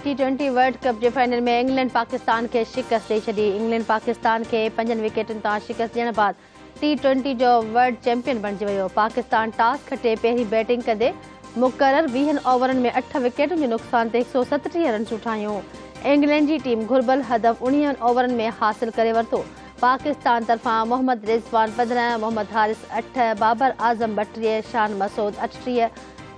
T20 world cup जे final में England Pakistan के शिकस्त ॾेई छॾी। इंग्लैंड पाकिस्तान के 5 विकेटुनि तां शिकस्त ॾियण बाद T20 जो वर्ल्ड चैंपियन बणिजी वियो। पाकिस्तान टॉस खटे पहिरीं बैटिंग कंदे मुक़रर 20 ओवरनि में 8 विकेटुनि जे नुक़सान ते 137 रन्सूं ठाहियूं। इंग्लैंड जी टीम घुर्बल हदफ 19 ओवरनि में हासिल करे वरितो। पाकिस्तान तरफ़ां मोहम्मद रिज़वान 15, मोहम्मद हारिस 8, बाबर आज़म 32, शान मसूद 38,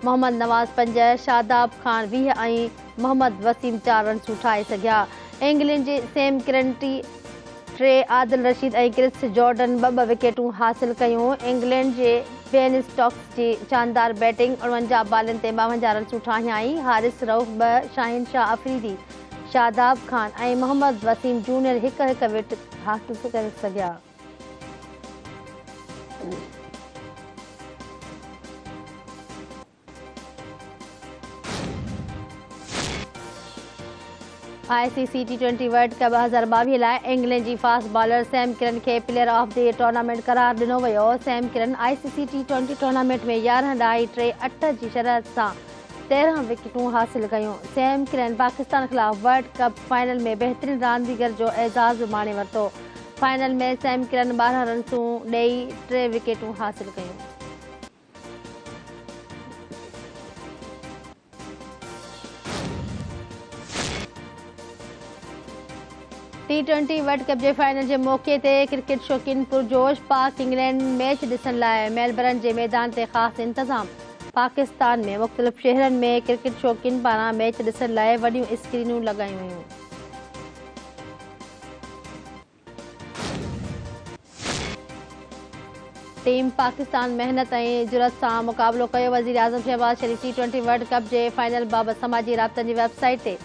मोहम्मद नवाज़ 5, शादाब खान 20 ऐं मोहम्मद वसीम 4 रन्सूं ठाहे सघिया। इंग्लैंड जे सैम करन 3, आदिल रशीद ऐं क्रिस जॉर्डन 2 विकेटूं हासिल कयूं। इंग्लैंड जे बेन स्टोक्स जी शानदार बैटिंग 49 बालनि ते 52 रन्सूं ठाहियाईं। हारिस रऊफ़ 2, शाहिन शाह अफरीदी, शादाब खान ऐं मोहम्मद वसीम जूनियर हिकु विकेट हासिल करे सघिया। ICC T20 वर्ल्ड कप 2022 लाइ इंग्लैंड जी फास्ट बॉलर सैम करन खे प्लेयर ऑफ द टूर्नामेंट करार ॾिनो वियो। Sam Curran ICC T20 tournament में 11.38 जी शरत सां 13 विकेटूं हासिल कयूं। सैम करन पाकिस्तान ख़िलाफ़ वर्ल्ड कप फाइनल में बहितरीन रांदीगर जो एजाज़ माणे वरितो। फाइनल में सैम करन 12 रन्सूं ॾेई 3 विकेटूं हासिल कयूं। T20 वर्ल्ड कप जे फाइनल जे मौक़े ते क्रिकेट शौक़ीन पुरजोश पाक इंग्लैंड मैच ॾिसण लाइ मेलबर्न जे मैदान ते ख़ासि इंतज़ाम। पाकिस्तान में मुख़्तलिफ़ शहरनि में क्रिकेट शौक़ीन पारां मैच ॾिसण लाइ वॾियूं स्क्रीनूं लॻायूं वयूं। टीम पाकिस्तान महिनत ऐं जुरत सां मुक़ाबिलो कयो। वज़ीर आज़म शहबाज शरीफ़ T20 वर्ल्ड कप जे फाइनल बाबति समाजी राब्तनि जी वेबसाइट ते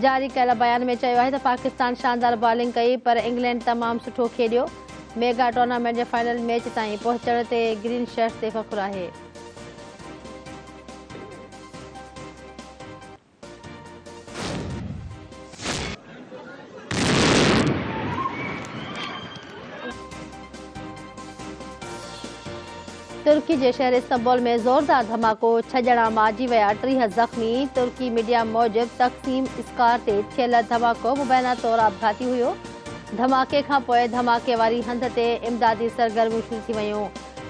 जारी कयल बयान में चयो आहे त पाकिस्तान शानदार बॉलिंग कई पर इंग्लैंड तमामु सुठो खेॾियो। मेगा टूर्नामेंट जे फाइनल मैच ताईं पहुचण ते ग्रीन शर्ट ते फ़ख़्रु आहे। तुर्की जे शहर इस्तांबुल में ज़ोरदार धमाको, 6 ॼणा मारिजी विया, 30 ज़ख़्मी। तुर्की मीडिया मूजिबि तक़सीम स्क्वायर ते थियल धमाको मुबैना तौरु आपघाती हुयो। धमाके खां पोइ धमाके वारी हंध ते इमदादी सरगर्मियूं शुरू थी वयूं।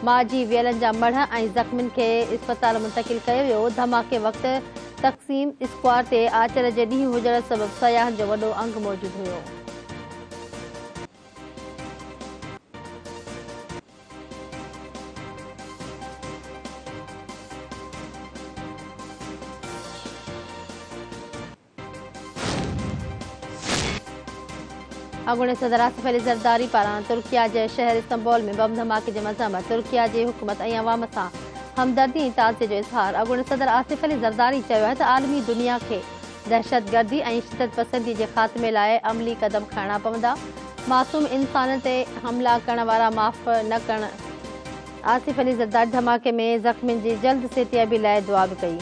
मारिजी वियलनि जा मढ़ ऐं ज़ख़्मियुनि खे इस्पताल मुंतक़िल कयो वियो। धमाके वक़्तु तक़सीम स्क्वायर ते आचर जे ॾींहुं हुजण सबबि सयाहनि जो वॾो अंग मौजूदु हुयो। अॻूणे सदर आसिफ अली ज़रदारी पारां तुर्किया जे शहर इस्तांबुल में बम धमाके जे मज़ामत। तुर्किया जी हुकूमत ऐं अवाम सां हमदर्दी ऐं ताज़िए जो इज़हार। अॻूणे सदर आसिफ अली ज़रदारी चयो आहे त आलमी दुनिया खे दहशतगर्दी ऐं शिदत पसंदी जे ख़ात्मे लाइ अमली क़दम खणणा पवंदा। मासूम इंसाननि ते हमला करण वारा माफ़ न करण। आसिफ अली ज़रदारी धमाके में ज़ख़्मियुनि जी जल्द सेहतियाबी लाइ दुआ बि कई।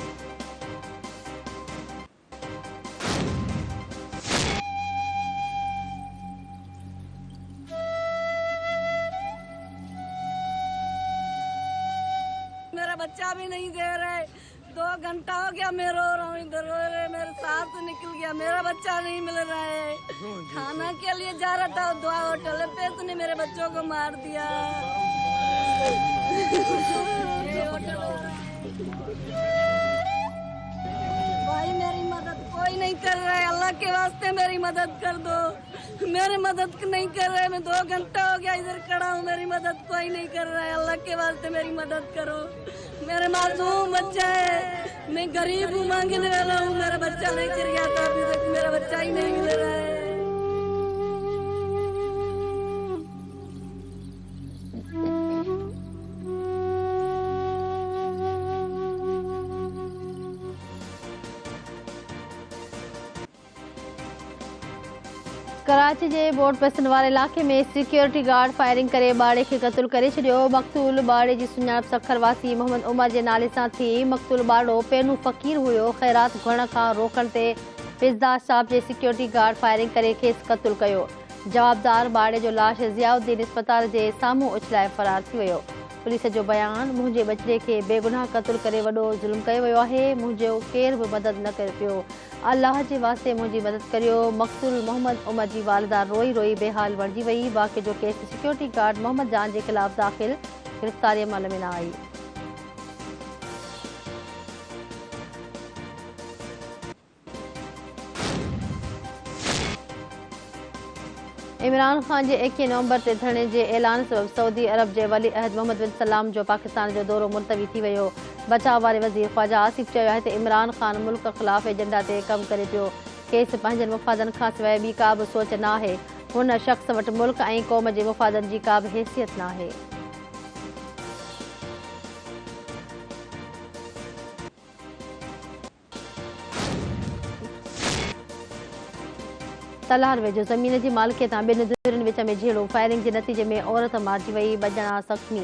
मेरा बच्चा भी नहीं दे रहे, 2 घंटा हो गया मैं रो रहा हूँ, इधर रो रहे, मेरे सांस निकल गया, मेरा बच्चा नहीं मिल रहा है। खाना के लिए जा रहा था दुआ होटल पे, तूने मेरे बच्चों को मार दिया। भाई मेरी मदद कोई नहीं कर रहा है, अल्लाह के वास्ते मेरी मदद कर दो। मेरी मदद नहीं कर रहे, मैं 2 घंटा हो गया इधर खड़ा हूँ, मेरी मदद कोई नहीं कर रहा है। अल्लाह के वास्ते मेरी मदद करो, मेरे मासूम बच्चा है, मैं गरीब हूँ, मांगने वाला हूँ, मेरा बच्चा नहीं कर गया था, अभी तक मेरा बच्चा ही नहीं मिल रहा है। कराची जे बोट पसंद वारे इलाक़े में सिक्योरिटी गार्ड फायरिंग करे ॿारड़े खे क़तल करे छॾियो। मक़तूल ॿारड़े जी सुञाणप सखर वासी मोहम्मद उमर जे नाले सां थी। मक़तूल ॿारड़ो पेनू फ़क़ीर हुयो। ख़ैरात घुरण खां रोकण ते पिज़्ज़ा शॉप जे सिक्योरिटी गार्ड फायरिंग करे खेसि क़तल कयो। जवाबदार ॿारड़े जो लाश ज़ियाउद्दीन इस्पताल जे साम्हूं उछलाए फ़रार थी वियो। पुलिस जो बयान, मुंहिंजे बचिड़े खे बेगुनाह क़त्ल करे वॾो ज़ुल्म कयो वियो आहे। मुंहिंजो केर बि मदद न करे पियो। अल्लाह जे वास्ते मुंहिंजी मदद करियो। मक़तूल मोहम्मद उमर जी वालिदा रोई रोई बेहाल बणिजी वई। वाक़े जो केस सिक्योरिटी गार्ड मोहम्मद जान जे ख़िलाफ़ दाख़िल, गिरफ़्तारी अमल में न आई। इमरान ख़ान जे 21 नवंबर ते धरणे जे ऐलान सबबि सऊदी अरब जे वली अहद मोहम्मद बिन सलाम जो पाकिस्तान जो दौरो मुलतवी थी वियो। बचाव वारे वज़ीर ख़्वाजा आसिफ चयो आहे त इमरान ख़ान मुल्क ख़िलाफ़ एजेंडा ते कमु करे पियो। खेसि पंहिंजनि मुफ़ादनि खां सवाइ ॿी का बि सोच न आहे। हुन शख़्स वटि मुल्क ऐं क़ौम जे मुफ़ादनि जी का बि हैसियत न आहे। तलहार वेझो ज़मीन जी मालिकियत तां ॿिनि धुरियुनि विच में झेड़ो, फायरिंग जे नतीजे में औरत मारिजी वई, ॿ ॼणा ज़ख़्मी।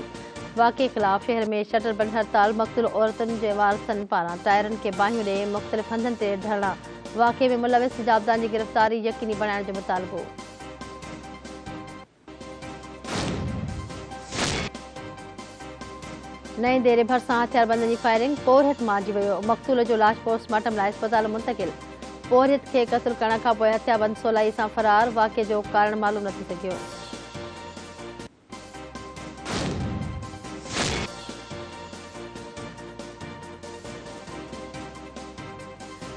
वाक़े ख़िलाफ़ शहर में शटर बंदि हड़ताल, मक़तूल औरतुनि जे वारसनि पारां टायरनि खे बाहियूं ॾे मुख़्तलिफ़ हंधनि ते धरणा। वाक़े में मुलविस जाब्तान जी गिरफ़्तारी यकीनी बणाइण जो मुतालबो। नईं देरे भरिसां हथियारबंदनि जी फायरिंग, पोरहत मारिजी वियो। मक़तूल जो लाश पोस्टमार्टम लाइ अस्पताल मुंतक़िल। पोरहत खे क़त्ल करण खां पोइ हथियारबंद सोलाई सां फ़रार। वाक़े जो कारण मालूम न थी सघियो।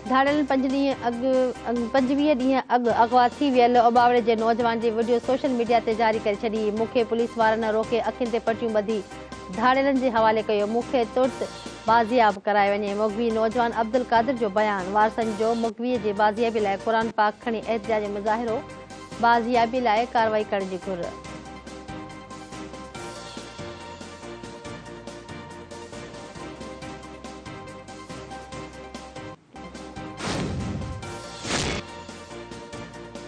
धाड़ियल 25 ॾींहं अॻु अगवा थी वियल ओबावड़े जे नौजवान जी वीडियो सोशल मीडिया ते जारी करे छॾी। मूंखे पुलिस वारनि रोके अखियुनि ते पटियूं ॿधी धाड़ियलनि जे हवाले कयो। मूंखे तुर्त बाज़ियाब कराए वञे। मुग़वी नौजवान अब्दुल कादिर जो बयान, वारसनि जो मुग़वीअ जे बाज़ियाबी लाइ क़ुरान पाक खणी एहतिजाज मुज़ाहिरो, बाज़ियाबी लाइ कार्रवाई करण जी घुर।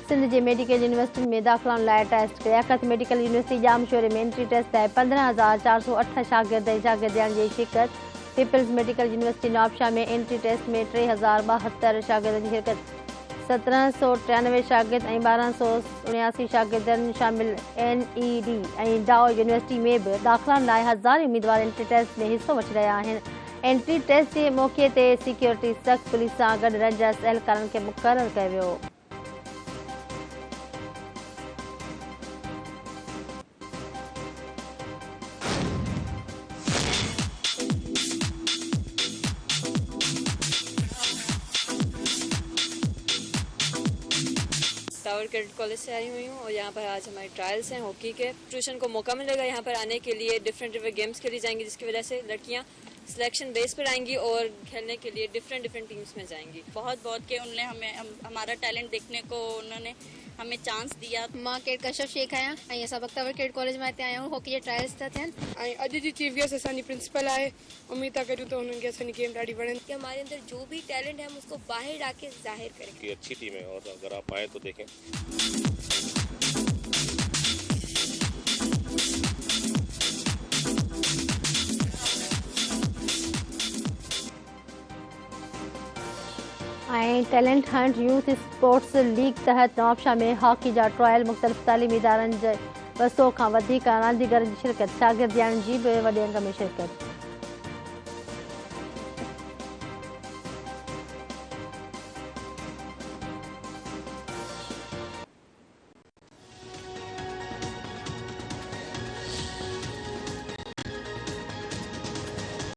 सिंध जे मेडिकल यूनिवर्सिटियुनि में दाख़िलाउनि लाइ टेस्ट। लियाकत मेडिकल यूनिवर्सिटी जामशोरे में एंट्री टेस्ट लाइ 15,408 शागिर्द ऐं शागिर्दियान जी शिरकत। पीपल्स मेडिकल यूनिवर्सिटी नवाबशाह में एंट्री टेस्ट में 3,072 शागिर्दनि जी शिरकत। 1793 शागिर्द ऐं 1279 शागिर्दनि शामिल। NED ऐं डाउ यूनिवर्सिटी में बि दाख़िलाउनि लाइ हज़ार उम्मीदवार एंट्री टेस्ट में हिसो वठी रहिया आहिनि। एंट्री टेस्ट जे मौक़े ते सिक्योरिटी सख़्त पुलिस सां गॾु रेंजर्स एहलकारनि खे मुक़ररु कयो वियो। टावर कैडेट कॉलेज से आई हुई हूँ और यहाँ पर आज हमारे ट्रायल्स हैं हॉकी के। ट्यूशन को मौका मिलेगा यहाँ पर आने के लिए, डिफरेंट गेम्स खेली जाएंगी जिसकी वजह से लड़कियाँ सिलेक्शन बेस पर आएंगी और खेलने के लिए डिफरेंट टीम्स में जाएंगी। बहुत के उन्होंने हमारा टैलेंट देखने को उन्होंने हमें चांस दिया। मां केड कश्यप शेख आहियां ऐं असां बख्तावर केड कॉलेज में हिते आया आहियूं। हॉकी जे ट्रायल्स था थियनि ऐं अॼु जी चीफ गेस्ट असांजी प्रिंसिपल आहे। उम्मीद था करूं तो उन्हनि खे असांजी गेम ॾाढी वणे कि हमारे अंदर जो भी टैलेंट है हम उसको बाहर आके जाहिर करें। कि अच्छी टीम है और अगर आप आए तो देखें। Talent Hunt youth sports league तहत नवाबशाह में हॉकी जा ट्रायल, मुख़्तलिफ़ तालीमी इदारनि जे 200 खां वधीक रांदीगरनि जी शिरकत। शागिर्दियान जी बि वॾे अंग में शिरकत।